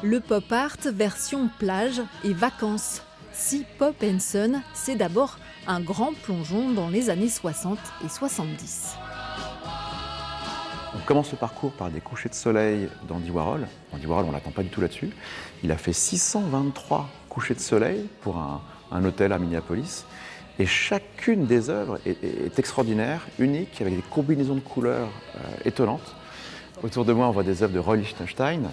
Le pop art version plage et vacances. Si Pop & Son, c'est d'abord un grand plongeon dans les années 60 et 70. On commence le parcours par des couchers de soleil d'Andy Warhol. Andy Warhol, on ne l'attend pas du tout là-dessus. Il a fait 623 couchers de soleil pour un hôtel à Minneapolis. Et chacune des œuvres est extraordinaire, unique, avec des combinaisons de couleurs étonnantes. Autour de moi, on voit des œuvres de Roy Lichtenstein,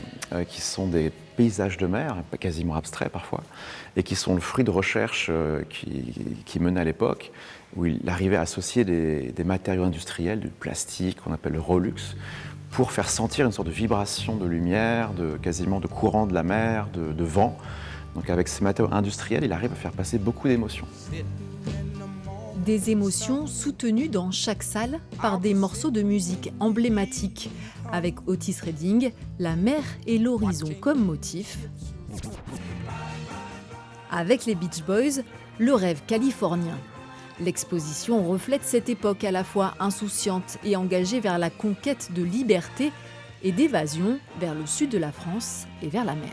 qui sont des paysages de mer, quasiment abstraits parfois, et qui sont le fruit de recherches qui menaient à l'époque, où il arrivait à associer des matériaux industriels, du plastique, qu'on appelle le Rolux, pour faire sentir une sorte de vibration de lumière, quasiment de courant de la mer, de vent. Donc avec ces matériaux industriels, il arrive à faire passer beaucoup d'émotions. Des émotions soutenues dans chaque salle par des morceaux de musique emblématiques, avec Otis Redding, la mer et l'horizon comme motif. Avec les Beach Boys, le rêve californien. L'exposition reflète cette époque à la fois insouciante et engagée vers la conquête de liberté et d'évasion vers le sud de la France et vers la mer.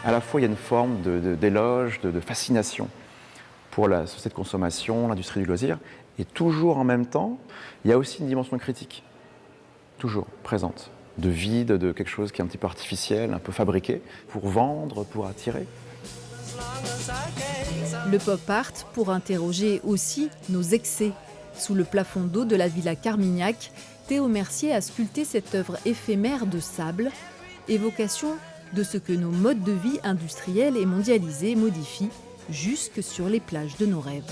À la fois, il y a une forme d'éloge, de fascination pour la société de consommation, l'industrie du loisir, et toujours en même temps, il y a aussi une dimension critique, toujours présente, de vide, de quelque chose qui est un petit peu artificiel, un peu fabriqué, pour vendre, pour attirer. Le pop art pour interroger aussi nos excès. Sous le plafond d'eau de la Villa Carmignac, Théo Mercier a sculpté cette œuvre éphémère de sable, évocation de ce que nos modes de vie industriels et mondialisés modifient jusque sur les plages de nos rêves.